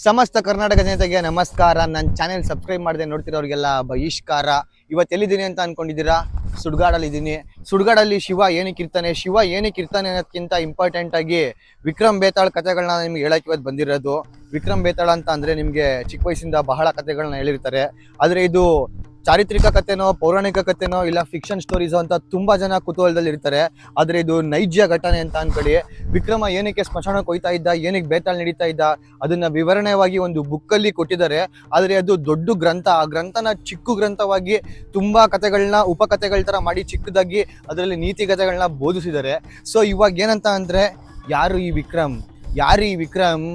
ಸಮಸ್ತ ಕರ್ನಾಟಕ ಜನತೆಗೆ ನಮಸ್ಕಾರ. ನನ್ನ ಚಾನೆಲ್ ಸಬ್ಸ್ಕ್ರೈಬ್ ಮಾಡದೆ ನೋಡ್ತಿರೋರಿಗೆಲ್ಲ ಬಹಿಷ್ಕಾರ. ಇವತ್ತು ಎಲ್ಲಿದ್ದೀನಿ ಅಂತ ಅನ್ಕೊಂಡಿದ್ದೀರಾ? ಸುಡ್ಗಾಡಲ್ಲಿ ಇದ್ದೀನಿ. ಸುಡ್ಗಾಡಲ್ಲಿ ಶಿವ ಏನಕ್ಕೆ ಇರ್ತಾನೆ ಅನ್ನೋದಕ್ಕಿಂತ ಇಂಪಾರ್ಟೆಂಟ್ ಆಗಿ ವಿಕ್ರಮ್ ಬೇತಾಳ್ ಕಥೆಗಳನ್ನ ನಿಮ್ಗೆ ಹೇಳಕ್ಕೆ ಇವತ್ತು ಬಂದಿರೋದು. ವಿಕ್ರಮ್ ಬೇತಾಳ ಅಂತ ಅಂದ್ರೆ ನಿಮ್ಗೆ ಚಿಕ್ಕ ವಯಸ್ಸಿಂದ ಬಹಳ ಕಥೆಗಳನ್ನ ಹೇಳಿರ್ತಾರೆ. ಆದ್ರೆ ಇದು ಚಾರಿತ್ರಿಕ ಕಥೆನೋ ಪೌರಾಣಿಕ ಕಥೆನೋ ಇಲ್ಲ ಫಿಕ್ಷನ್ ಸ್ಟೋರೀಸೋ ಅಂತ ತುಂಬಾ ಜನ ಕುತೂಹಲದಲ್ಲಿ ಇರ್ತಾರೆ. ಆದ್ರೆ ಇದು ನೈಜ ಘಟನೆ ಅಂತ ಅನ್ಕೊಳ್ಳಿ. ವಿಕ್ರಮ ಏನಕ್ಕೆ ಸ್ಮಶಾನಕ್ಕೆ ಹೋಯ್ತಾ ಇದ್ದ, ಏನಕ್ಕೆ ಬೇತಾಳ್ ನಡೀತಾ ಇದ್ದ, ಅದನ್ನ ವಿವರಣೆಯಾಗಿ ಒಂದು ಬುಕ್ಕಲ್ಲಿ ಕೊಟ್ಟಿದ್ದಾರೆ. ಆದ್ರೆ ಅದು ದೊಡ್ಡ ಗ್ರಂಥ. ಆ ಗ್ರಂಥನ ಚಿಕ್ಕ ಗ್ರಂಥವಾಗಿ ತುಂಬಾ ಕಥೆಗಳನ್ನ ಉಪಕಥೆಗಳ ತರ ಮಾಡಿ ಚಿಕ್ಕದಾಗಿ ಅದರಲ್ಲಿ ನೀತಿ ಕಥೆಗಳನ್ನ ಬೋಧಿಸಿದ್ದಾರೆ. ಸೊ ಇವಾಗ ಏನಂತ ಅಂದ್ರೆ ಯಾರು ಈ ವಿಕ್ರಮ್?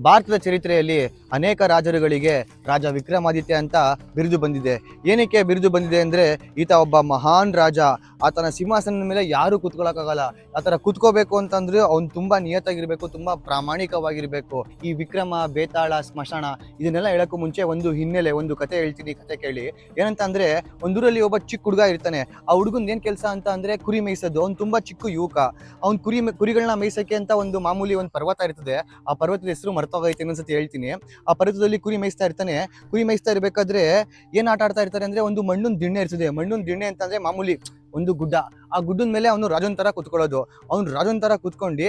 ಭಾರತದ ಚರಿತ್ರೆಯಲ್ಲಿ ಅನೇಕ ರಾಜರುಗಳಿಗೆ ರಾಜ ವಿಕ್ರಮಾದಿತ್ಯ ಅಂತ ಬಿರುದು ಬಂದಿದೆ. ಏನಕ್ಕೆ ಬಿರುದು ಬಂದಿದೆ ಅಂದ್ರೆ ಈತ ಒಬ್ಬ ಮಹಾನ್ ರಾಜ. ಆತನ ಸಿಂಹಾಸನದ ಮೇಲೆ ಯಾರು ಕೂತ್ಕೊಳ್ಳೋಕ್ಕಾಗಲ್ಲ. ಆತರ ಕೂತ್ಕೋಬೇಕು ಅಂತಂದ್ರೆ ಅವ್ನು ತುಂಬಾ ನಿಯತ್ತಾಗಿರ್ಬೇಕು, ತುಂಬಾ ಪ್ರಾಮಾಣಿಕವಾಗಿರ್ಬೇಕು. ಈ ವಿಕ್ರಮ ಬೇತಾಳ ಸ್ಮಶಾನ ಇದನ್ನೆಲ್ಲ ಹೇಳಕ್ಕೂ ಮುಂಚೆ ಒಂದು ಹಿನ್ನೆಲೆ, ಒಂದು ಕತೆ ಹೇಳ್ತೀನಿ, ಕತೆ ಕೇಳಿ. ಏನಂತ ಅಂದ್ರೆ ಒಂದೂರಲ್ಲಿ ಒಬ್ಬ ಚಿಕ್ಕ ಹುಡುಗ ಇರ್ತಾನೆ. ಆ ಹುಡುಗನ್ ಏನ್ ಕೆಲಸ ಅಂತ ಅಂದ್ರೆ ಕುರಿ ಮೇಯಿಸೋದು. ಅವ್ನು ತುಂಬಾ ಚಿಕ್ಕ ಯುವಕ. ಅವ್ನು ಕುರಿಗಳನ್ನ ಮೇಯಿಸಕ್ಕೆ ಅಂತ ಒಂದು ಮಾಮೂಲಿ ಒಂದು ಪರ್ವತ ಇರ್ತದೆ. ಆ ಪರ್ವತದ ಹೆಸರು ಮರ್ತೋಗೈತೆ, ಇನ್ನೊಂದ್ಸತಿ ಹೇಳ್ತೀನಿ. ಆ ಪರ್ವತದಲ್ಲಿ ಕುರಿ ಮೇಯಿಸ್ತಾ ಇರ್ತಾನೆ. ಕುರಿ ಮೇಯಿಸ್ತಾ ಇರ್ಬೇಕಾದ್ರೆ ಏನ್ ಆಟ ಆಡ್ತಾ ಇರ್ತಾರೆ ಅಂದ್ರೆ ಒಂದು ಮಣ್ಣನ್ ದಿಣ್ಣೆ ಇರ್ತದೆ. ಮಣ್ಣನ್ ದಿಣ್ಣೆ ಅಂತಂದ್ರೆ ಮಾಮೂಲಿ ಒಂದು ಗುಡ್ಡ. ಆ ಗುಡ್ಡದ ಮೇಲೆ ಅವನು ರಾಜನ್ ತರ ಕುತ್ಕೊಳ್ಳೋದು. ಅವ್ನು ರಾಜನ್ ತರ ಕುತ್ಕೊಂಡು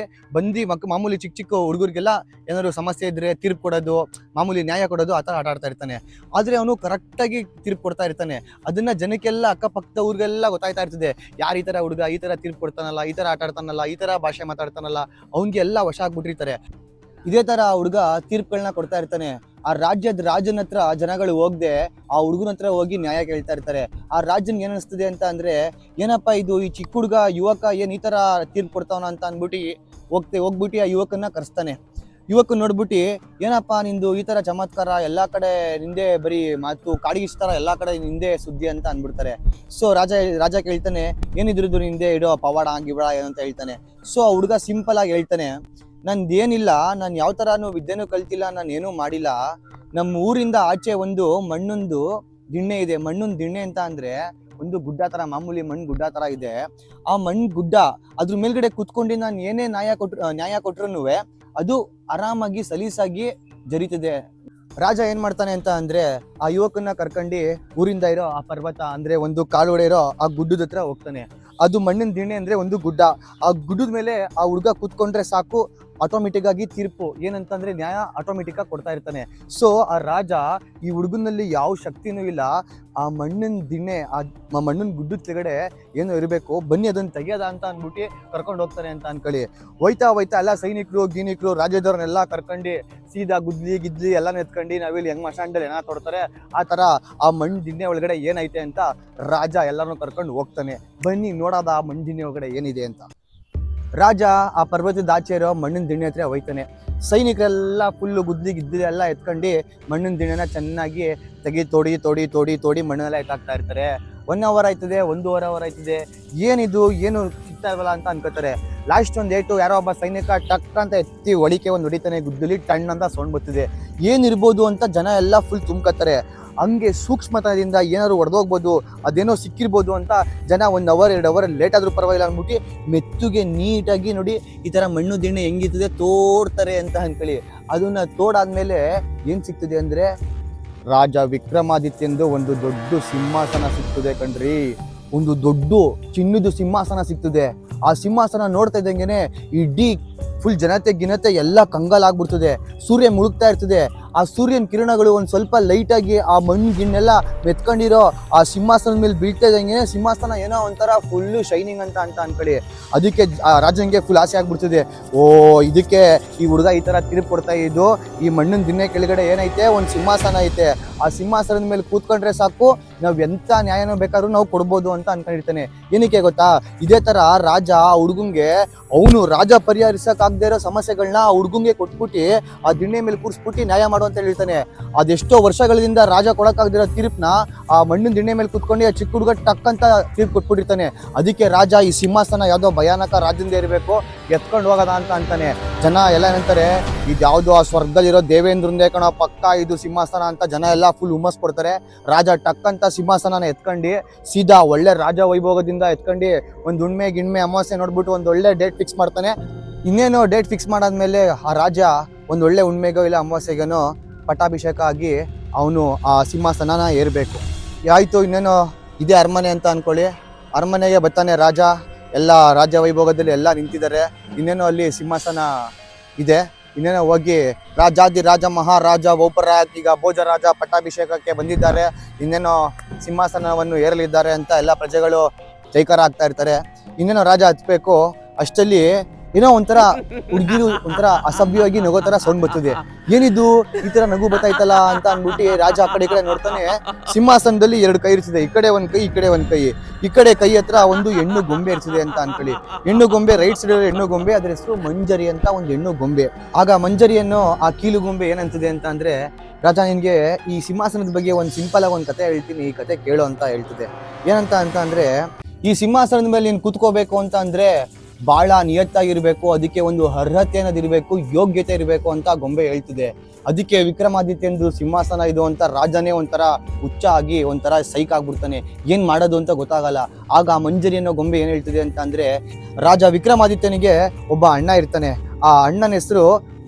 ಮಾಮೂಲಿ ಚಿಕ್ಕ ಚಿಕ್ಕ ಹುಡುಗರಿಗೆಲ್ಲ ಏನಾದ್ರು ಸಮಸ್ಯೆ ಇದ್ರೆ ತೀರ್ಪು ಕೊಡೋದು, ಮಾಮೂಲಿ ನ್ಯಾಯ ಕೊಡೋದು, ಆ ತರ ಆಟ ಆಡ್ತಾ ಇರ್ತಾನೆ. ಆದ್ರೆ ಅವನು ಕರೆಕ್ಟಾಗಿ ತೀರ್ಪು ಕೊಡ್ತಾ ಇರ್ತಾನೆ. ಅದನ್ನ ಜನಕ್ಕೆಲ್ಲ ಅಕ್ಕಪಕ್ಕದ ಊರಿಗೆಲ್ಲ ಗೊತ್ತಾಯ್ತಾ ಇರ್ತದೆ. ಯಾರು ಈ ತರ ಹುಡುಗ ಈ ತರ ತೀರ್ಪು ಕೊಡ್ತಾನಲ್ಲ, ಈ ತರ ಆಟ ಆಡ್ತಾನಲ್ಲ, ಈ ತರ ಭಾಷೆ ಮಾತಾಡ್ತಾನಲ್ಲ, ಅವ್ನಿಗೆ ಎಲ್ಲ ವಶ ಆಗ್ಬಿಟ್ಟಿರ್ತಾರೆ. ಇದೇ ತರ ಆ ಹುಡುಗ ತೀರ್ಪುಗಳನ್ನ ಕೊಡ್ತಾ ಇರ್ತಾನೆ. ಆ ರಾಜನ ಹತ್ರ ಜನಗಳು ಹೋಗದೆ ಆ ಹುಡುಗನ ಹತ್ರ ಹೋಗಿ ನ್ಯಾಯ ಕೇಳ್ತಾ ಇರ್ತಾರೆ. ಆ ರಾಜನ್ಗೆ ಏನ್ ಅನಿಸ್ತದೆ ಅಂತ ಅಂದ್ರೆ, ಏನಪ್ಪಾ ಇದು ಈ ಚಿಕ್ಕ ಹುಡುಗ ಯುವಕ ಏನ್ ಈ ತರ ತೀರ್ಪು ಕೊಡ್ತಾವನ ಅಂತ ಹೋಗ್ಬಿಟ್ಟು ಆ ಯುವಕನ್ನ ಕರೆಸ್ತಾನೆ. ಯುವಕ ನೋಡ್ಬಿಟ್ಟು, ಏನಪ್ಪಾ ನಿಂದು ಈ ತರ ಚಮತ್ಕಾರ, ಎಲ್ಲಾ ಕಡೆ ನಿಂದೆ ಬರೀ ಮಾತು, ಕಾಡಿಗಿಸ್ತಾರ ಎಲ್ಲಾ ಕಡೆ ನಿಂದೆ ಸುದ್ದಿ ಅಂತ ಅನ್ಬಿಡ್ತಾರೆ. ಸೊ ರಾಜ ಕೇಳ್ತಾನೆ, ಏನಿದ್ರು ನಿಂದೆ ಇಡೋ ಪವಾಡ ಗಿವಾಡ ಏನಂತ ಹೇಳ್ತಾನೆ. ಸೊ ಆ ಹುಡುಗ ಸಿಂಪಲ್ ಆಗಿ ಹೇಳ್ತಾನೆ, ನಂದೇನಿಲ್ಲ, ನಾನು ಯಾವ ಥರನೂ ವಿದ್ಯೆನೂ ಕಲ್ತಿಲ್ಲ, ನಾನು ಏನೂ ಮಾಡಿಲ್ಲ. ನಮ್ಮ ಊರಿಂದ ಆಚೆ ಒಂದು ಮಣ್ಣೊಂದು ದಿಣ್ಣೆ ಇದೆ. ಮಣ್ಣೊಂದು ದಿಣ್ಣೆ ಅಂತ ಅಂದರೆ ಒಂದು ಗುಡ್ಡ ಥರ, ಮಾಮೂಲಿ ಮಣ್ಣು ಗುಡ್ಡ ಥರ ಇದೆ. ಆ ಮಣ್ಣು ಗುಡ್ಡ ಅದ್ರ ಮೇಲ್ಗಡೆ ಕುತ್ಕೊಂಡು ನಾನು ಏನೇ ನ್ಯಾಯ ಕೊಟ್ರು ಅದು ಆರಾಮಾಗಿ ಸಲೀಸಾಗಿ ಜರೀತದೆ. ರಾಜ ಏನ್ ಮಾಡ್ತಾನೆ ಅಂತ ಅಂದ್ರೆ ಆ ಯುವಕನ್ನ ಕರ್ಕೊಂಡು ಊರಿಂದ ಇರೋ ಆ ಪರ್ವತ ಅಂದ್ರೆ ಒಂದು ಕಾಲುವಡೆ ಇರೋ ಆ ಗುಡ್ಡದ ಹತ್ರ ಹೋಗ್ತಾನೆ. ಅದು ಮಣ್ಣಿನ ದಿಣ್ಣೆ ಅಂದ್ರೆ ಒಂದು ಗುಡ್ಡ. ಆ ಗುಡ್ಡದ ಮೇಲೆ ಆ ಹುಡುಗ ಕೂತ್ಕೊಂಡ್ರೆ ಸಾಕು, ಆಟೋಮೆಟಿಕ್ ಆಗಿ ತೀರ್ಪು ಏನಂತಂದ್ರೆ ನ್ಯಾಯ ಆಟೋಮೆಟಿಕ್ ಆಗಿ ಕೊಡ್ತಾ ಇರ್ತಾನೆ. ಸೊ ಆ ರಾಜ ಈ ಹುಡುಗನಲ್ಲಿ ಯಾವ ಶಕ್ತಿನೂ ಇಲ್ಲ. ಆ ಮಣ್ಣಿನ ದಿಣ್ಣೆ, ಆ ಮಣ್ಣಿನ ಗುಡ್ಡದ ಕೆಳಗಡೆ ಏನೋ ಇರಬೇಕು, ಬನ್ನಿ ಅದನ್ನ ತೆಗಿಯೋದ ಅಂತ ಅಂದ್ಬಿಟ್ಟು ಕರ್ಕೊಂಡು ಹೋಗ್ತಾನೆ ಅಂತ ಅನ್ಕೊಳ್ಳಿ. ಹೋಯ್ತಾ ಎಲ್ಲ ಸೈನಿಕರು ರಾಜ್ಯದವ್ರನ್ನೆಲ್ಲ ಕರ್ಕೊಂಡು ಸೀದಾ ಗಿದ್ಲಿ ಎಲ್ಲ ಎತ್ಕೊಂಡು ನಾವಿಲ್ಲಿ ಹೆಂಗ್ ಮಶಾಂಡಲ್ಲಿ ಏನ ತೊಡ್ತಾರೆ ಆ ತರ ಆ ಮಣ್ಣು ದಿಣ್ಣೆ ಒಳಗಡೆ ಏನೈತೆ ಅಂತ ರಾಜ ಎಲ್ಲರನ್ನೂ ಕರ್ಕೊಂಡು ಹೋಗ್ತಾನೆ. ಬನ್ನಿ ನೋಡೋದ ಆ ಮಣ್ಣು ದಿಣ್ಣೆ ಒಳಗಡೆ ಏನಿದೆ ಅಂತ. ರಾಜ ಆ ಪರ್ವತದ ಆಚೆ ಇರೋ ಮಣ್ಣಿನ ದಿಣ್ಣೆ ಹತ್ರ ಹೋಯ್ತಾನೆ. ಸೈನಿಕರೆಲ್ಲ ಫುಲ್ಲು ಗಿದ್ಲಿ ಎಲ್ಲ ಎತ್ಕೊಂಡು ಮಣ್ಣಿನ ದಿಣ್ಣೆನ ಚೆನ್ನಾಗಿ ತೋಡಿ ಮಣ್ಣೆಲ್ಲ ಎತ್ತಾಕ್ತಾ ಇರ್ತಾರೆ. 1 hour ಆಯ್ತದೆ, 1.5 hour ಆಯ್ತದೆ, ಏನು ಸಿಗ್ತಾ ಇರಲ್ಲ ಅಂತ ಅನ್ಕೋತಾರೆ. ಲಾಸ್ಟ್ ಒಂದು ಏಟು ಯಾರೋ ಒಬ್ಬ ಸೈನಿಕ ಟಕ್ ಅಂತ ಎತ್ತಿ ಒಳಿಕೆ ಒಂದು ಹೊಡಿತಾನೆ. ಗುದ್ದಲಿ ಟಣ್ ಅಂತ ಸೌಂಡ್ ಬರ್ತಿದೆ. ಏನಿರ್ಬೋದು ಅಂತ ಜನ ಎಲ್ಲ ಫುಲ್ ತುಂಬ್ಕೊತಾರೆ. ಹಂಗೆ ಸೂಕ್ಷ್ಮತನದಿಂದ ಏನಾದ್ರು ಹೊಡೆದೋಗ್ಬೋದು, ಅದೇನೋ ಸಿಕ್ಕಿರ್ಬೋದು ಅಂತ ಜನ 1 hour 2 hour ಲೇಟ್ ಆದ್ರೂ ಪರವಾಗಿಲ್ಲ ಅಂದ್ಬಿಟ್ಟು ಮೆತ್ತುಗೆ ನೀಟಾಗಿ ನೋಡಿ ಈ ತರ ಮಣ್ಣು ದಿಣ್ಣೆ ಹೆಂಗಿರ್ತದೆ ತೋಡ್ತಾರೆ ಅಂತ ಅನ್ಕೊಳ್ಳಿ. ಅದನ್ನ ತೋಡಾದ್ಮೇಲೆ ಏನ್ ಸಿಗ್ತದೆ ಅಂದ್ರೆ ರಾಜ ವಿಕ್ರಮಾದಿತ್ಯಂದು ಒಂದು ದೊಡ್ಡ ಸಿಂಹಾಸನ ಸಿಗ್ತದೆ ಕಣ್ರಿ. ಒಂದು ದೊಡ್ಡ ಚಿನ್ನದ ಸಿಂಹಾಸನ ಸಿಗ್ತದೆ. ಆ ಸಿಂಹಾಸನ ನೋಡ್ತಾ ಇದ್ದಂಗೆನೆ ಇಡೀ ಫುಲ್ ಜನತೆ ಎಲ್ಲ ಕಂಗಾಲಾಗ್ಬಿಡ್ತದೆ. ಸೂರ್ಯ ಮುಳುಗ್ತಾ ಇರ್ತದೆ. ಆ ಸೂರ್ಯನ ಕಿರಣಗಳು ಒಂದು ಸ್ವಲ್ಪ ಲೈಟಾಗಿ ಆ ಮಣ್ಣು ಗಿಣ್ಣೆಲ್ಲ ಮೆತ್ಕೊಂಡಿರೋ ಆ ಸಿಂಹಾಸನದ ಮೇಲೆ ಬೀಳ್ತಾ ಇದ್ದಂಗೆ ಸಿಂಹಾಸನ ಏನೋ ಒಂಥರ ಫುಲ್ಲು ಶೈನಿಂಗ್ ಅಂತ ಅನ್ಕೊಳ್ಳಿ. ಅದಕ್ಕೆ ಆ ರಾಜನಿಗೆ ಫುಲ್ ಆಸೆ ಆಗ್ಬಿಡ್ತದೆ. ಇದಕ್ಕೆ ಈ ಹುಡುಗ ಈ ಥರ ತೀರ್ಪು ಕೊಡ್ತಾ ಇದ್ದು, ಈ ಮಣ್ಣಿನ ದಿಣ್ಣೆ ಕೆಳಗಡೆ ಏನೈತೆ ಒಂದು ಸಿಂಹಾಸನ ಐತೆ, ಆ ಸಿಂಹಾಸನದ ಮೇಲೆ ಕೂತ್ಕೊಂಡ್ರೆ ಸಾಕು, ನಾವು ಎಂಥ ನ್ಯಾಯನೋ ಬೇಕಾದ್ರೂ ನಾವು ಕೊಡ್ಬೋದು ಅಂತ ಅನ್ಕೊಂಡಿರ್ತಾನೆ. ಏನಕ್ಕೆ ಗೊತ್ತಾ, ಇದೇ ಥರ ರಾಜ ಆ ಹುಡುಗಂಗೆ ಅವನು ರಾಜ ಪರಿಹರಿಸಕ್ಕಾಗದೇ ಇರೋ ಸಮಸ್ಯೆಗಳನ್ನ ಆ ಹುಡುಗಂಗೆ ಕೊಟ್ಬಿಟ್ಟು ಆ ದಿಣ್ಣೆ ಮೇಲೆ ಕೂರಿಸ್ಬಿಟ್ಟು ನ್ಯಾಯ ಮಾಡು ಅಂತ ಹೇಳಿರ್ತಾನೆ. ಅದೆಷ್ಟೋ ವರ್ಷಗಳಿಂದ ರಾಜ ಕೊಡಕ್ಕಾಗದಿರೋ ತೀರ್ಪನ್ನ ಆ ಮಣ್ಣಿನ ದಿಣ್ಣೆ ಮೇಲೆ ಕೂತ್ಕೊಂಡು ಆ ಚಿಕ್ಕ ಹುಡುಗ ಟಕ್ ಅಂತ ತೀರ್ಪು ಕೊಟ್ಬಿಟ್ಟಿರ್ತಾನೆ. ಅದಕ್ಕೆ ರಾಜ ಈ ಸಿಂಹಾಸನ ಯಾವುದೋ ಭಯಾನಕ ರಾಜಂದೇ ಇರಬೇಕು, ಎತ್ಕೊಂಡು ಹೋಗೋದ ಅಂತ ಅಂತಾನೆ. ಜನ ಎಲ್ಲ ಏನಂತಾರೆ, ಇದ್ಯಾವುದೋ ಆ ಸ್ವರ್ಗದಲ್ಲಿರೋ ದೇವೇಂದ್ರಂದೇ ಕಣೋ ಪಕ್ಕ ಇದು ಸಿಂಹಾಸನ ಅಂತ ಜನ ಎಲ್ಲ ಫುಲ್ ಹುಮ್ಮಸ್ ಕೊಡ್ತಾರೆ. ರಾಜ ಟಕ್ ಅಂತ ಸಿಂಹಾಸನ ಎತ್ಕೊಂಡು ಸೀದಾ ಒಳ್ಳೆ ರಾಜ ವೈಭೋಗದಿಂದ ಎತ್ಕೊಂಡು ಒಂದು ಹುಣ್ಮೆ ಗಿಣ್ಮೆ ಅಮಾವಾಸ್ಯೆ ನೋಡ್ಬಿಟ್ಟು ಒಂದು ಒಳ್ಳೆ ಡೇಟ್ ಫಿಕ್ಸ್ ಮಾಡ್ತಾನೆ. ಇನ್ನೇನು ಡೇಟ್ ಫಿಕ್ಸ್ ಮಾಡಾದ್ಮೇಲೆ ಆ ರಾಜ ಒಂದು ಒಳ್ಳೆ ಹುಣ್ಮೆಗೋ ಇಲ್ಲ ಅಮಾವಾಸ್ಯೆಗೇನೋ ಪಟ್ಟಾಭಿಷೇಕ ಆಗಿ ಅವನು ಆ ಸಿಂಹಾಸನನ ಏರಬೇಕು. ಆಯಿತು, ಇನ್ನೇನೋ ಇದೇ ಅರಮನೆ ಅಂತ ಅಂದ್ಕೊಳ್ಳಿ. ಅರಮನೆಗೆ ಬರ್ತಾನೆ ರಾಜ, ಎಲ್ಲ ರಾಜ್ಯ ವೈಭೋಗದಲ್ಲಿ ಎಲ್ಲ ನಿಂತಿದ್ದಾರೆ. ಇನ್ನೇನೋ ಅಲ್ಲಿ ಸಿಂಹಾಸನ ಇದೆ. ಇನ್ನೇನೋ ಹೋಗಿ ರಾಜ ಮಹಾರಾಜ ಈಗ ಭೋಜರಾಜ ಪಟ್ಟಾಭಿಷೇಕಕ್ಕೆ ಬಂದಿದ್ದಾರೆ, ಇನ್ನೇನೋ ಸಿಂಹಾಸನವನ್ನು ಏರಲಿದ್ದಾರೆ ಅಂತ ಎಲ್ಲ ಪ್ರಜೆಗಳು ಜೈಕಾರ ಆಗ್ತಾ ಇರ್ತಾರೆ. ಇನ್ನೇನೋ ರಾಜ ಹತ್ಬೇಕು. ಅಷ್ಟಲ್ಲಿ ಏನೋ ಒಂಥರ ಹುಡುಗಿರು ಒಂಥರ ಅಸಭ್ಯವಾಗಿ ನಗೋ ತರ ಸೌಂಡ್ ಬರ್ತದೆ. ಏನಿದು ಈ ತರ ನಗು ಬರ್ತಾಯ್ತಲ್ಲ ಅಂತ ಅಂದ್ಬಿಟ್ಟು ರಾಜ ಆ ಕಡೆ ಈ ಕಡೆ ನೋಡ್ತಾನೆ. ಸಿಂಹಾಸನದಲ್ಲಿ 2 ಕೈ ಇರ್ತದೆ, ಈ ಕಡೆ ಒಂದ್ ಕೈ, ಈ ಕಡೆ ಒಂದ್ ಕೈ. ಈ ಕಡೆ ಕೈ ಹತ್ರ ಒಂದು ಹೆಣ್ಣು ಗೊಂಬೆ ಇರ್ತದೆ ಅಂತ ಅನ್ಕೊಳ್ಳಿ. ಹೆಣ್ಣು ಗೊಂಬೆ, ರೈಟ್ ಸೈಡ್ ಹೆಣ್ಣು ಗೊಂಬೆ, ಅದ್ರ ಹೆಸರು ಮಂಜರಿ ಅಂತ ಒಂದು ಹೆಣ್ಣು ಗೊಂಬೆ. ಆಗ ಮಂಜರಿಯನ್ನು ಆ ಕೀಲು ಗೊಂಬೆ ಏನಂತದೆ ಅಂತ ಅಂದ್ರೆ, ರಾಜ ನಿನ್ಗೆ ಈ ಸಿಂಹಾಸನದ ಬಗ್ಗೆ ಒಂದು ಸಿಂಪಲ್ ಆಗಿ ಒಂದು ಕತೆ ಹೇಳ್ತೀನಿ, ಈ ಕತೆ ಕೇಳು ಅಂತ ಹೇಳ್ತದೆ. ಏನಂತ ಅಂದ್ರೆ, ಈ ಸಿಂಹಾಸನದ ಮೇಲೆ ನೀನು ಕೂತ್ಕೋಬೇಕು ಅಂತ ಅಂದ್ರೆ ಬಹಳ ನಿಯತ್ತಾಗಿರ್ಬೇಕು, ಅದಕ್ಕೆ ಒಂದು ಅರ್ಹತೆ ಅನ್ನೋದಿರ್ಬೇಕು, ಯೋಗ್ಯತೆ ಇರಬೇಕು ಅಂತ ಗೊಂಬೆ ಹೇಳ್ತಿದೆ. ಅದಕ್ಕೆ ವಿಕ್ರಮಾದಿತ್ಯಂದು ಸಿಂಹಾಸನ ಇದು ಅಂತ ರಾಜನೇ ಒಂಥರ ಹುಚ್ಚ ಆಗಿ ಒಂಥರ ಸೈಕ್ ಆಗ್ಬಿಡ್ತಾನೆ. ಏನ್ ಮಾಡೋದು ಅಂತ ಗೊತ್ತಾಗಲ್ಲ. ಆಗ ಆ ಮಂಜರಿ ಅನ್ನೋ ಗೊಂಬೆ ಏನ್ ಹೇಳ್ತಿದೆ ಅಂತ ಅಂದ್ರೆ, ರಾಜ ವಿಕ್ರಮಾದಿತ್ಯನಿಗೆ ಒಬ್ಬ ಅಣ್ಣ ಇರ್ತಾನೆ. ಆ ಅಣ್ಣನ ಹೆಸರು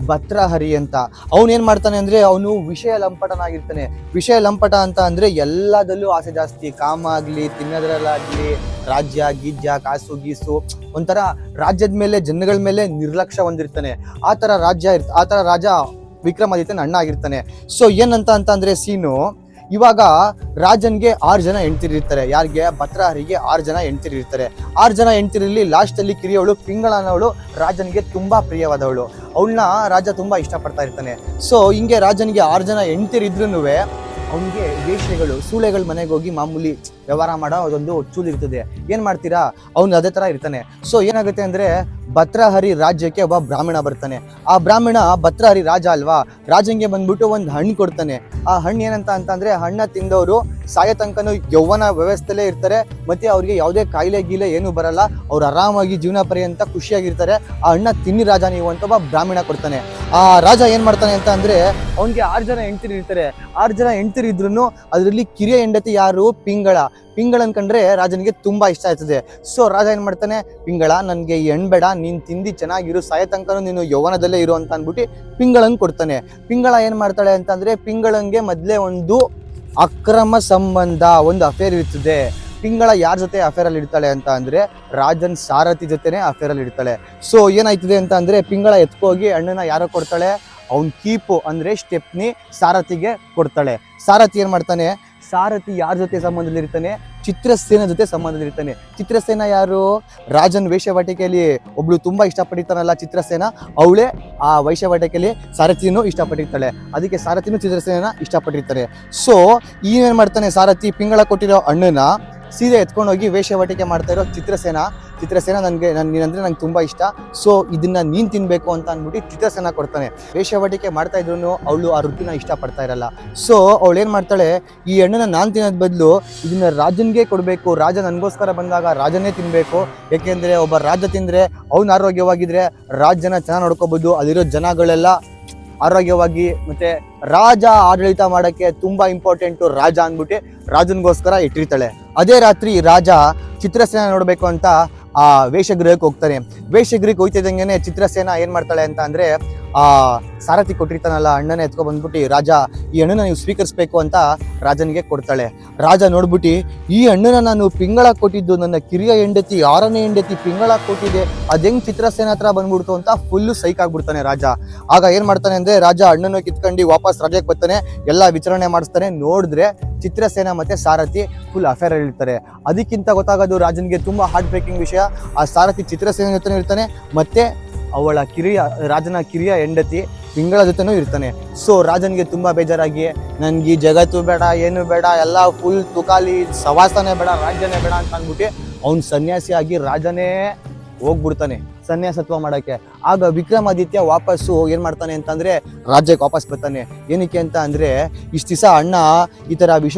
ಭತ್ರಹರಿ ಅಂತ. ಅವನೇನ್ ಮಾಡ್ತಾನೆ ಅಂದ್ರೆ, ಅವನು ವಿಷಯ ಲಂಪಟನಾಗಿರ್ತಾನೆ. ವಿಷಯ ಲಂಪಟ ಅಂತ ಅಂದ್ರೆ ಎಲ್ಲದಲ್ಲೂ ಆಸೆ ಜಾಸ್ತಿ. ಕಾಮ ಆಗ್ಲಿ, ತಿನ್ನೋದ್ರಲ್ಲಾಗ್ಲಿ, ರಾಜ್ಯ ಗೀಜ್ಯ, ಕಾಸು ಗೀಸು, ಒಂಥರ ರಾಜ್ಯದ ಮೇಲೆ, ಜನಗಳ ಮೇಲೆ ನಿರ್ಲಕ್ಷ್ಯ ಹೊಂದಿರ್ತಾನೆ. ಆ ತರ ರಾಜ ವಿಕ್ರಮಾದಿತ್ಯನ ಅಣ್ಣ ಆಗಿರ್ತಾನೆ. ಸೊ ಏನಂತ ಅಂದ್ರೆ ಸೀನು, ಇವಾಗ ರಾಜನ್ಗೆ 6 ಜನ ಹೆಂಡ್ತಿರಿರ್ತಾರೆ. ಯಾರಿಗೆ? ಭತ್ರಹರಿಗೆ 6 ಜನ ಹೆಂಡ್ತಿರಿರ್ತಾರೆ. 6 ಜನ ಹೆಂಡ್ತಿರಲ್ಲಿ ಲಾಸ್ಟ್ ಅಲ್ಲಿ ಕಿರಿಯವಳು ಪಿಂಗಳ ಅನ್ನೋಳು ರಾಜನ್ಗೆ ತುಂಬಾ ಪ್ರಿಯವಾದವಳು. ಅವಳನ್ನ ರಾಜ ತುಂಬಾ ಇಷ್ಟಪಡ್ತಾ ಇರ್ತಾನೆ. ಸೊ ಹಿಂಗೆ ರಾಜನ್ಗೆ 6 ಜನ ಹೆಂಡ್ತಿರಿದ್ರುನುವೆ ಅವನಿಗೆ ವೇಶ್ಯೆಗಳು, ಸೂಳೆಗಳ ಮನೆಗೆ ಹೋಗಿ ಮಾಮೂಲಿ ವ್ಯವಹಾರ ಮಾಡೋ ಅದೊಂದು ಚೂಲ್ ಇರ್ತದೆ. ಏನ್ ಮಾಡ್ತೀರಾ, ಅವ್ನು ಅದೇ ತರ ಇರ್ತಾನೆ. ಸೊ ಏನಾಗುತ್ತೆ ಅಂದ್ರೆ, ಭತ್ರಹರಿ ರಾಜ್ಯಕ್ಕೆ ಒಬ್ಬ ಬ್ರಾಹ್ಮಣ ಬರ್ತಾನೆ. ಆ ಬ್ರಾಹ್ಮಣ ಭತ್ರಹರಿ ರಾಜ ಅಲ್ವಾ, ರಾಜಂಗೆ ಬಂದ್ಬಿಟ್ಟು ಒಂದು ಹಣ್ಣು ಕೊಡ್ತಾನೆ. ಆ ಹಣ್ಣು ಏನಂತ ಅಂದ್ರೆ, ಹಣ್ಣ ತಿಂದವರು ಸಾಯ ತನಕನೂ ಯೌವನ ವ್ಯವಸ್ಥೆಲೇ ಇರ್ತಾರೆ, ಮತ್ತೆ ಅವ್ರಿಗೆ ಯಾವುದೇ ಕಾಯಿಲೆ ಗೀಲೆ ಏನು ಬರಲ್ಲ, ಅವ್ರು ಆರಾಮಾಗಿ ಜೀವನ ಪರ್ಯಂತ ಖುಷಿಯಾಗಿರ್ತಾರೆ. ಆ ಹಣ್ಣ ತಿನ್ನಿ ರಾಜ ನೀವು ಅಂತ ಒಬ್ಬ ಬ್ರಾಹ್ಮಣ ಕೊಡ್ತಾನೆ. ಆ ರಾಜ ಏನ್ ಮಾಡ್ತಾನೆ ಅಂತ ಅಂದ್ರೆ, ಅವ್ನಿಗೆ 6 ಜನ ಹೆಂಡ್ತಿರು ಇರ್ತಾರೆ. 6 ಜನ ಹೆಂಡ್ತಿರು ಇದ್ರು ಅದರಲ್ಲಿ ಕಿರಿಯ ಹೆಂಡತಿ ಯಾರು? ಪಿಂಗಳ ಅನ್ಕಂಡ್ರೆ ರಾಜನಿಗೆ ತುಂಬಾ ಇಷ್ಟ ಆಯ್ತದೆ. ಸೊ ರಾಜ ಏನ್ ಮಾಡ್ತಾನೆ, ಪಿಂಗಳ ನನ್ಗೆ ಈ ಹಣ್ಣು ಬೇಡ, ನೀನ್ ತಿಂದಿ ಚೆನ್ನಾಗಿರು, ಸಾಯ ತನಕನೂ ನೀನು ಯೌವನದಲ್ಲೇ ಇರು ಅಂತ ಅನ್ಬಿಟ್ಟು ಪಿಂಗಳಂಗ್ ಕೊಡ್ತಾನೆ. ಪಿಂಗಳ ಏನ್ ಮಾಡ್ತಾಳೆ ಅಂತ ಅಂದ್ರೆ, ಪಿಂಗಳಂಗೆ ಮೊದ್ಲೇ ಒಂದು ಅಕ್ರಮ ಸಂಬಂಧ, ಒಂದು ಅಫೇರ್ ಇರ್ತದೆ. ಪಿಂಗಳ ಯಾರ ಜೊತೆ ಅಫೇರ್ ಅಲ್ಲಿ ಇಡ್ತಾಳೆ ಅಂತ ಅಂದ್ರೆ, ರಾಜನ್ ಸಾರಥಿ ಜೊತೆನೆ ಅಫೇರ್ ಅಲ್ಲಿ ಇಡ್ತಾಳೆ. ಸೊ ಏನಾಯ್ತದೆ ಅಂತ ಅಂದ್ರೆ, ಪಿಂಗಳ ಎತ್ಕೋಗಿ ಹಣ್ಣನ್ನ ಯಾರೋ ಕೊಡ್ತಾಳೆ, ಅವ್ನ್ ಕೀಪು ಅಂದ್ರೆ ಸ್ಟೆಪ್ನಿ ಸಾರಥಿಗೆ ಕೊಡ್ತಾಳೆ. ಸಾರಥಿ ಏನ್ ಮಾಡ್ತಾನೆ, ಸಾರಥಿ ಯಾರ ಜೊತೆ ಸಂಬಂಧದಲ್ಲಿರ್ತಾನೆ? ಚಿತ್ರಸೇನ ಜೊತೆ ಸಂಬಂಧದಲ್ಲಿರ್ತಾನೆ. ಚಿತ್ರಸೇನ ಯಾರು? ರಾಜನ್ ವೇಶ್ಯವಾಟಿಕೆಯಲ್ಲಿ ಒಬ್ಳು ತುಂಬಾ ಇಷ್ಟಪಟ್ಟಿರ್ತಾನಲ್ಲ ಚಿತ್ರಸೇನ, ಅವಳೇ ಆ ವೈಶ್ಯವಾಟಿಕೆಯಲ್ಲಿ ಸಾರಥಿನೂ ಇಷ್ಟಪಟ್ಟಿರ್ತಾಳೆ. ಅದಕ್ಕೆ ಸಾರಥಿನೂ ಚಿತ್ರಸೇನ ಇಷ್ಟಪಟ್ಟಿರ್ತಾರೆ. ಸೊ ಏನ್ ಮಾಡ್ತಾನೆ ಸಾರಥಿ, ಪಿಂಗಳ ಕೊಟ್ಟಿರೋ ಹಣ್ಣನ್ನ ಸೀದೆ ಎತ್ಕೊಂಡೋಗಿ ವೇಶ್ಯವಾಟಿಕೆ ಮಾಡ್ತಾ ಇರೋ ಚಿತ್ರಸೇನ ನೀನಂದ್ರೆ ನಂಗೆ ತುಂಬಾ ಇಷ್ಟ, ಸೊ ಇದನ್ನ ನೀನ್ ತಿನ್ಬೇಕು ಅಂತ ಅಂದ್ಬಿಟ್ಟು ಚಿತ್ರಸೇನ ಕೊಡ್ತಾನೆ. ವೇಶ್ಯವಾಟಿಕೆ ಮಾಡ್ತಾ ಇದ್ರು ಅವಳು ಆ ರುಚಿನ ಇಷ್ಟಪಡ್ತಾ ಇರಲ್ಲ. ಸೊ ಅವಳು ಏನ್ ಮಾಡ್ತಾಳೆ, ಈ ಹಣ್ಣನ್ನ ನಾನ್ ತಿನ್ನೋದ್ ಬದಲು ಇದನ್ನ ರಾಜನ್ಗೆ ಕೊಡ್ಬೇಕು, ರಾಜ ನನ್ಗೋಸ್ಕರ ಬಂದಾಗ ರಾಜನೇ ತಿನ್ಬೇಕು. ಯಾಕೆಂದ್ರೆ ಒಬ್ಬ ರಾಜ ತಿಂದ್ರೆ ಅವ್ನು ಆರೋಗ್ಯವಾಗಿದ್ರೆ ರಾಜ್ಯನ ಚೆನ್ನಾಗಿ ನೋಡ್ಕೋಬಹುದು, ಅಲ್ಲಿರೋ ಜನಗಳೆಲ್ಲ ಆರೋಗ್ಯವಾಗಿ, ಮತ್ತೆ ರಾಜ ಆಡಳಿತ ಮಾಡಕ್ಕೆ ತುಂಬಾ ಇಂಪಾರ್ಟೆಂಟು ರಾಜ ಅಂದ್ಬಿಟ್ಟು ರಾಜನ್ಗೋಸ್ಕರ ಇಟ್ಟಿರ್ತಾಳೆ. ಅದೇ ರಾತ್ರಿ ರಾಜ ಚಿತ್ರಸೇನ ನೋಡ್ಬೇಕು ಅಂತ ಆ ವೇಷಗೃಹಕ್ಕೆ ಹೋಗ್ತಾನೆ. ವೇಷಗೃಹಕ್ಕೆ ಹೋಗ್ತಿದ್ದಂಗೆನೆ ಚಿತ್ರಸೇನ ಏನ್ ಮಾಡ್ತಾಳೆ ಅಂತ ಅಂದ್ರೆ, ಆ ಸಾರಥಿ ಕೊಟ್ಟಿರ್ತಾನಲ್ಲ ಹಣ್ಣನ್ನ ಎತ್ಕೊ ಬಂದ್ಬಿಟ್ಟು, ರಾಜ ಈ ಹಣ್ಣನ್ನ ನೀವು ಸ್ವೀಕರಿಸ್ಬೇಕು ಅಂತ ರಾಜನಿಗೆ ಕೊಡ್ತಾಳೆ. ರಾಜ ನೋಡ್ಬಿಟ್ಟು, ಈ ಹಣ್ಣನ್ನ ನಾನು ಪಿಂಗಳ ಕೊಟ್ಟಿದ್ದು, ನನ್ನ ಕಿರಿಯ ಹೆಂಡತಿ 6ನೇ ಹೆಂಡತಿ ಪಿಂಗಳ ಕೊಟ್ಟಿದೆ, ಅದೆಂಗ್ ಚಿತ್ರಸೇನ ಹತ್ರ ಬಂದ್ಬಿಡ್ತು ಅಂತ ಫುಲ್ಲು ಸೈಕ್ ಆಗ್ಬಿಡ್ತಾನೆ ರಾಜ. ಆಗ ಏನ್ ಮಾಡ್ತಾನೆ ಅಂದ್ರೆ, ರಾಜ ಹಣ್ಣನ್ನು ಕಿತ್ಕೊಂಡು ವಾಪಸ್ ರಾಜ್ಯಕ್ಕೆ ಬರ್ತಾನೆ, ಎಲ್ಲ ವಿಚಾರಣೆ ಮಾಡಿಸ್ತಾನೆ. ನೋಡಿದ್ರೆ ಚಿತ್ರಸೇನ ಮತ್ತೆ ಸಾರಥಿ ಫುಲ್ ಅಫೇರ್ ಇರ್ತಾರೆ. ಅದಕ್ಕಿಂತ ಗೊತ್ತಾಗೋದು ರಾಜನ್ಗೆ ತುಂಬಾ ಹಾರ್ಟ್ ಬ್ರೇಕಿಂಗ್ ವಿಷಯ, ಆ ಸಾರಥಿ ಚಿತ್ರಸೇನ ಜೊತೆ ಇರ್ತಾನೆ, ಮತ್ತೆ ಅವಳ ರಾಜನ ಕಿರಿಯ ಹೆಂಡತಿ ಪಿಂಗಳ ಜೊತೆನೂ ಇರ್ತಾನೆ. ಸೊ ರಾಜನ್ಗೆ ತುಂಬಾ ಬೇಜಾರಾಗಿ, ನನ್ಗೆ ಈ ಜಗತ್ತು ಬೇಡ, ಏನು ಬೇಡ, ಎಲ್ಲ ಫುಲ್ ತುಕಾಲಿ, ಸವಾಸನೆ ಬೇಡ, ರಾಜ್ಯನೇ ಬೇಡ ಅಂತ ಅಂದ್ಬಿಟ್ಟು ಅವ್ನು ಸನ್ಯಾಸಿಯಾಗಿ ರಾಜನೇ ಹೋಗ್ಬಿಡ್ತಾನೆ ಸನ್ಯಾಸತ್ವ ಮಾಡಕ್ಕೆ. ಆಗ ವಿಕ್ರಮಾದಿತ್ಯ ವಾಪಸ್ಸು ಏನ್ ಮಾಡ್ತಾನೆ ಅಂತಂದ್ರೆ, ರಾಜ್ಯಕ್ಕೆ ವಾಪಸ್ ಬರ್ತಾನೆ. ಏನಕ್ಕೆ ಅಂತ ಅಂದ್ರೆ, ಇಷ್ಟು ದಿವಸ ಅಣ್ಣ ಈ ತರ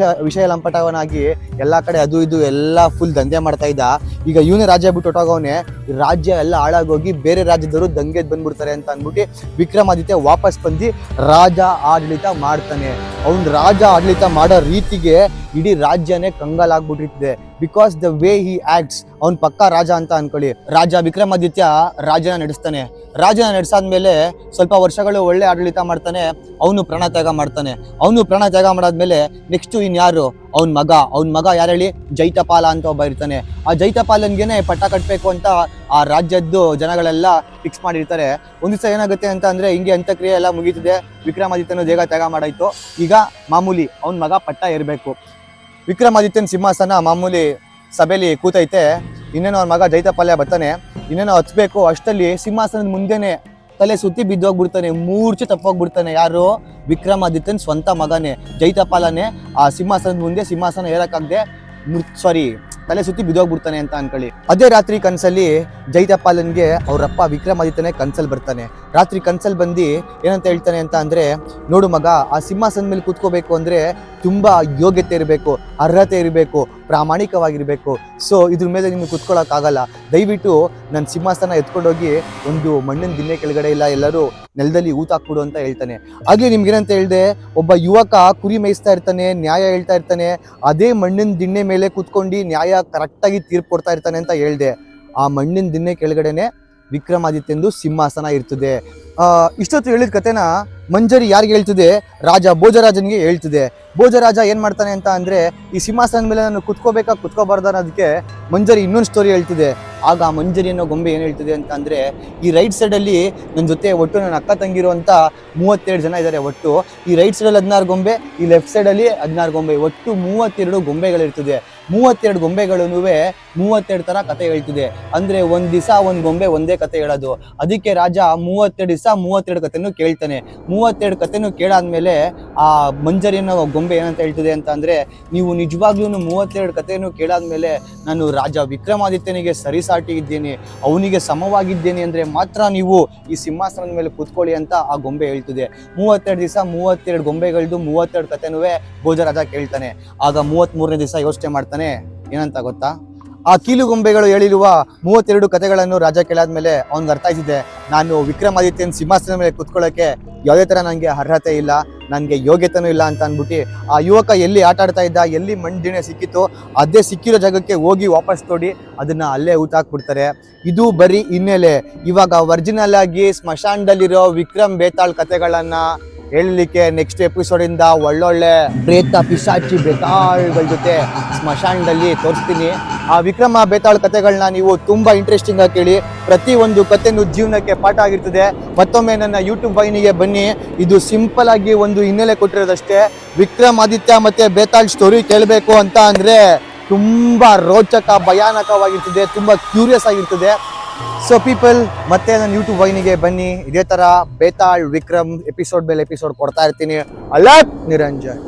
ವಿಷಯ ಲಂಪಟವನಾಗಿ ಎಲ್ಲಾ ಕಡೆ ಅದು ಇದು ಎಲ್ಲ ಫುಲ್ ದಂಧೆ ಮಾಡ್ತಾ ಇದ್ದ. ಈಗ ಇವನೇ ರಾಜ್ಯ ಬಿಟ್ಟು ಹೊಟ್ಟೋಗವನೆ, ರಾಜ್ಯ ಎಲ್ಲ ಹಾಳಾಗೋಗಿ ಬೇರೆ ರಾಜ್ಯದವರು ದಂಗೆದ್ ಬಂದ್ಬಿಡ್ತಾರೆ ಅಂತ ಅಂದ್ಬಿಟ್ಟು ವಿಕ್ರಮಾದಿತ್ಯ ವಾಪಸ್ ಬಂದು ರಾಜ ಆಡಳಿತ ಮಾಡ್ತಾನೆ. ಅವ್ನ್ ರಾಜ ಆಡಳಿತ ಮಾಡೋ ರೀತಿಗೆ ಇಡೀ ರಾಜ್ಯನೇ ಕಂಗಾಲಾಗ್ಬಿಟ್ಟಿರ್ತದೆ. Because the way he acts, ಅವ್ನ್ ಪಕ್ಕಾ ರಾಜ ಅಂತ ಅನ್ಕೊಳ್ಳಿ. ರಾಜ ವಿಕ್ರಮಾದಿತ್ಯ ರಾಜ್ಯನ ನಡೆಸ್ತಾನೆ. ರಾಜ್ಯನ ನಡೆಸಾದ್ಮೇಲೆ ಸ್ವಲ್ಪ ವರ್ಷಗಳು ಒಳ್ಳೆ ಆಡಳಿತ ಮಾಡ್ತಾನೆ. ಅವನು ಪ್ರಾಣತ್ಯಾಗ ಮಾಡ್ತಾನೆ. ಅವನು ಪ್ರಾಣತ್ಯಾಗ ಮಾಡಾದ್ಮೇಲೆ ನೆಕ್ಸ್ಟ್ ಇನ್ಯಾರು, ಅವನ ಮಗ ಯಾರು ಹೇಳಿ, ಜೈತಪಾಲ ಅಂತ ಒಬ್ಬ ಇರ್ತಾನೆ. ಆ ಜೈತಪಾಲನ್ಗೆನೆ ಪಟ್ಟ ಕಟ್ಟಬೇಕು ಅಂತ ಆ ರಾಜ್ಯದ್ದು ಜನಗಳೆಲ್ಲ ಫಿಕ್ಸ್ ಮಾಡಿರ್ತಾರೆ. ಒಂದ್ ದಿವಸ ಏನಾಗುತ್ತೆ ಅಂತ ಅಂದ್ರೆ ಹಿಂಗೆ ಅಂತ್ಯಕ್ರಿಯೆ ಎಲ್ಲ ಮುಗೀತಿದೆ. ವಿಕ್ರಮಾದಿತ್ಯನು ದೇಹ ತ್ಯಾಗ ಮಾಡಾಯ್ತು. ಈಗ ಮಾಮೂಲಿ ಅವನ ಮಗ ಪಟ್ಟ ಏರ್ಬೇಕು. ವಿಕ್ರಮಾದಿತ್ಯನ ಸಿಂಹಾಸನ ಮಾಮೂಲಿ ಸಭೆಯಲ್ಲಿ ಕೂತೈತೆ. ಇನ್ನೇನೋ ಅವ್ನ ಮಗ ಜೈತಪಾಲ್ಯ ಬರ್ತಾನೆ, ಇನ್ನೇನೋ ಹತ್ಬೇಕು. ಅಷ್ಟಲ್ಲಿ ಸಿಂಹಾಸನದ ಮುಂದೆನೆ ತಲೆ ಸುತ್ತಿ ಬಿದ್ದೋಗ್ಬಿಡ್ತಾನೆ, ಮೂರ್ಛೆ ತಪ್ಪೋಗ್ಬಿಡ್ತಾನೆ. ಯಾರು? ವಿಕ್ರಮಾದಿತ್ಯನ್ ಸ್ವಂತ ಮಗನೇ ಜೈತಪಾಲನೇ ಆ ಸಿಂಹಾಸನದ ಮುಂದೆ ಸಿಂಹಾಸನ ಏರಕ್ಕಾಗದೆ ತಲೆ ಸುತ್ತಿ ಬಿದ್ದೋಗ್ಬಿಡ್ತಾನೆ ಅಂತ ಅನ್ಕೊಳ್ಳಿ. ಅದೇ ರಾತ್ರಿ ಕನ್ಸಲ್ಲಿ ಜೈತಪಾಲನ್ಗೆ ಅವ್ರಪ್ಪ ವಿಕ್ರಮಾದಿತ್ಯನೇ ಕನ್ಸಲ್ಲಿ ಬರ್ತಾನೆ. ರಾತ್ರಿ ಕನ್ಸಲ್ಲಿ ಬಂದು ಏನಂತ ಹೇಳ್ತಾನೆ ಅಂತ ಅಂದ್ರೆ, ನೋಡು ಮಗ, ಆ ಸಿಂಹಾಸನದ ಮೇಲೆ ಕೂತ್ಕೋಬೇಕು ಅಂದ್ರೆ ತುಂಬಾ ಯೋಗ್ಯತೆ ಇರಬೇಕು, ಅರ್ಹತೆ ಇರಬೇಕು, ಪ್ರಾಮಾಣಿಕವಾಗಿರ್ಬೇಕು. ಸೊ ಇದ್ರ ಮೇಲೆ ನಿಮ್ಗೆ ಕೂತ್ಕೊಳ್ಳೋಕ್ಕಾಗಲ್ಲ. ದಯವಿಟ್ಟು ನನ್ನ ಸಿಂಹಾಸನ ಎತ್ಕೊಂಡೋಗಿ ಒಂದು ಮಣ್ಣಿನ ದಿಣ್ಣೆ ಕೆಳಗಡೆ ಇಲ್ಲ ಎಲ್ಲರೂ ನೆಲದಲ್ಲಿ ಊತಾಕ್ಬಿಡು ಅಂತ ಹೇಳ್ತಾನೆ. ಹಾಗೆ ನಿಮ್ಗೇನಂತ ಹೇಳ್ದೆ, ಒಬ್ಬ ಯುವಕ ಕುರಿ ಮೇಯಿಸ್ತಾ ಇರ್ತಾನೆ, ನ್ಯಾಯ ಹೇಳ್ತಾ ಇರ್ತಾನೆ. ಅದೇ ಮಣ್ಣಿನ ದಿಣ್ಣೆ ಮೇಲೆ ಕೂತ್ಕೊಂಡು ನ್ಯಾಯ ಕರೆಕ್ಟಾಗಿ ತೀರ್ಪು ಕೊಡ್ತಾ ಇರ್ತಾನೆ ಅಂತ ಹೇಳ್ದೆ. ಆ ಮಣ್ಣಿನ ದಿಣ್ಣೆ ಕೆಳಗಡೆನೆ ವಿಕ್ರಮಾದಿತ್ಯಂದು ಸಿಂಹಾಸನ ಇರ್ತದೆ. ಇಷ್ಟೊತ್ತು ಹೇಳಿದ ಕಥೆನ ಮಂಜರಿ ಯಾರಿಗೆ ಹೇಳ್ತಿದೆ? ರಾಜ ಭೋಜರಾಜನ್ಗೆ ಹೇಳ್ತಿದೆ. ಭೋಜರಾಜ ಏನ್ ಮಾಡ್ತಾನೆ ಅಂತ ಅಂದ್ರೆ, ಈ ಸಿಂಹಾಸನದ ಮೇಲೆ ನಾನು ಕುತ್ಕೋಬೇಕಾ ಕುತ್ಕೋಬಾರ್ದ ಅನ್ನೋದಕ್ಕೆ ಮಂಜರಿ ಇನ್ನೊಂದು ಸ್ಟೋರಿ ಹೇಳ್ತಿದೆ. ಆಗ ಮಂಜರಿ ಅನ್ನೋ ಗೊಂಬೆ ಏನ್ ಹೇಳ್ತಿದೆ ಅಂತ ಅಂದ್ರೆ, ಈ ರೈಟ್ ಸೈಡ್ ಅಲ್ಲಿ ನನ್ನ ಜೊತೆ ಒಟ್ಟು ನನ್ನ ಅಕ್ಕ ತಂಗಿರೋ ಅಂತ 32 ಜನ ಇದ್ದಾರೆ ಒಟ್ಟು. ಈ ರೈಟ್ ಸೈಡ್ ಅಲ್ಲಿ 16 ಗೊಂಬೆ, ಈ ಲೆಫ್ಟ್ ಸೈಡ್ ಅಲ್ಲಿ 16 ಗೊಂಬೆ, ಒಟ್ಟು 32 ಗೊಂಬೆಗಳಿರ್ತದೆ. 32 ಗೊಂಬೆಗಳು 32 ತರ ಕತೆ ಹೇಳ್ತಿದೆ. ಅಂದ್ರೆ ಒಂದ್ ದಿವಸ ಒಂದ್ ಗೊಂಬೆ ಒಂದೇ ಕತೆ ಹೇಳೋದು. ಅದಕ್ಕೆ ರಾಜ 32 ದಿವಸ 32 ಕತೆನೂ ಕೇಳ್ತಾನೆ. 32 ಕತೆನೂ ಕೇಳಾದ್ಮೇಲೆ ಆ ಮಂಜರಿ ಅನ್ನೋ ಗೊಂಬೆ ಏನಂತ ಹೇಳ್ತಿದೆ ಅಂತ ಅಂದ್ರೆ, ನೀವು ನಿಜವಾಗ್ಲೂ 32 ಕತೆಯನ್ನು ಕೇಳಾದ್ಮೇಲೆ ನಾನು ರಾಜ ವಿಕ್ರಮಾದಿತ್ಯನಿಗೆ ಸರಿಸಾಟಿ ಇದ್ದೇನೆ, ಅವನಿಗೆ ಸಮವಾಗಿದ್ದೇನೆ ಅಂದ್ರೆ ಮಾತ್ರ ನೀವು ಈ ಸಿಂಹಾಸನದ ಮೇಲೆ ಕೂತ್ಕೊಳ್ಳಿ ಅಂತ ಆ ಗೊಂಬೆ ಹೇಳ್ತಿದೆ. 32 ದಿವಸ 32 ಗೊಂಬೆಗಳದ್ದು 32 ಕತೆನೂ ಭೋಜರಾಜ ಕೇಳ್ತಾನೆ. ಆಗ 33ನೇ ದಿವಸ ಯೋಚನೆ ಮಾಡ್ತಾನೆ, ಏನಂತ ಗೊತ್ತಾ? ಆ ಕೀಲುಗೊಂಬೆಗಳು ಹೇಳಿರುವ 32 ಕತೆಗಳನ್ನು ರಾಜ ಕೇಳಾದ್ಮೇಲೆ ಅವ್ನಿಗೆ ಅರ್ಥ ಆಯ್ತಿದೆ, ನಾನು ವಿಕ್ರಮಾದಿತ್ಯನ ಸಿಂಹಾಸನದ ಮೇಲೆ ಕುತ್ಕೊಳ್ಳೋಕೆ ಯಾವುದೇ ಥರ ನನಗೆ ಅರ್ಹತೆ ಇಲ್ಲ, ನನಗೆ ಯೋಗ್ಯತೆನೂ ಇಲ್ಲ ಅಂತ ಅಂದ್ಬಿಟ್ಟು ಆ ಯುವಕ ಎಲ್ಲಿ ಆಟ ಆಡ್ತಾ ಇದ್ದ, ಎಲ್ಲಿ ಮಣ್ಣಿನ ಸಿಕ್ಕಿತ್ತು, ಅದೇ ಸಿಕ್ಕಿರೋ ಜಾಗಕ್ಕೆ ಹೋಗಿ ವಾಪಸ್ ತೊಡಿ ಅದನ್ನ ಅಲ್ಲೇ ಊತಾಕ್ಬಿಡ್ತಾರೆ. ಇದು ಬರೀ ಹಿನ್ನೆಲೆ. ಇವಾಗ ಒರಿಜಿನಲ್ ಆಗಿ ಸ್ಮಶಾನದಲ್ಲಿರೋ ವಿಕ್ರಮ್ ಬೇತಾಳ್ ಕತೆಗಳನ್ನ ಹೇಳಲಿಕ್ಕೆ ನೆಕ್ಸ್ಟ್ ಎಪಿಸೋಡ್ ಇಂದ ಒಳ್ಳೊಳ್ಳೆ ಪ್ರೇತ ಪಿಶಾಚಿ ಬೇತಾಳ್ಗಳ ಜೊತೆ ಸ್ಮಶಾನದಲ್ಲಿ ತೋರಿಸ್ತೀನಿ. ಆ ವಿಕ್ರಮ ಬೇತಾಳ್ ಕತೆಗಳನ್ನ ನೀವು ತುಂಬಾ ಇಂಟ್ರೆಸ್ಟಿಂಗ್ ಆಗಿ ಕೇಳಿ. ಪ್ರತಿ ಒಂದು ಕತೆನೂ ಜೀವನಕ್ಕೆ ಪಾಠ ಆಗಿರ್ತದೆ. ಮತ್ತೊಮ್ಮೆ ನನ್ನ ಯೂಟ್ಯೂಬ್ ವಾಹಿನಿಗೆ ಬನ್ನಿ. ಇದು ಸಿಂಪಲ್ ಆಗಿ ಒಂದು ಹಿನ್ನೆಲೆ ಕೊಟ್ಟಿರೋದಷ್ಟೇ. ವಿಕ್ರಮಾದಿತ್ಯ ಮತ್ತೆ ಬೇತಾಳ್ ಸ್ಟೋರಿ ಕೇಳಬೇಕು ಅಂತ ಅಂದ್ರೆ ತುಂಬಾ ರೋಚಕ, ಭಯಾನಕವಾಗಿರ್ತದೆ, ತುಂಬಾ ಕ್ಯೂರಿಯಸ್ ಆಗಿರ್ತದೆ. ಸೊ ಪೀಪಲ್, ಮತ್ತೆ ನನ್ನ ಯೂಟ್ಯೂಬ್ ವಾಹಿನಿಗೆ ಬನ್ನಿ. ಇದೇ ತರ ಬೇತಾಳ್ ವಿಕ್ರಮ್ ಎಪಿಸೋಡ್ ಮೇಲೆ ಎಪಿಸೋಡ್ ಕೊಡ್ತಾ ಇರ್ತೀನಿ. ಅಲರ್ಟ್ ನಿರಂಜನ್.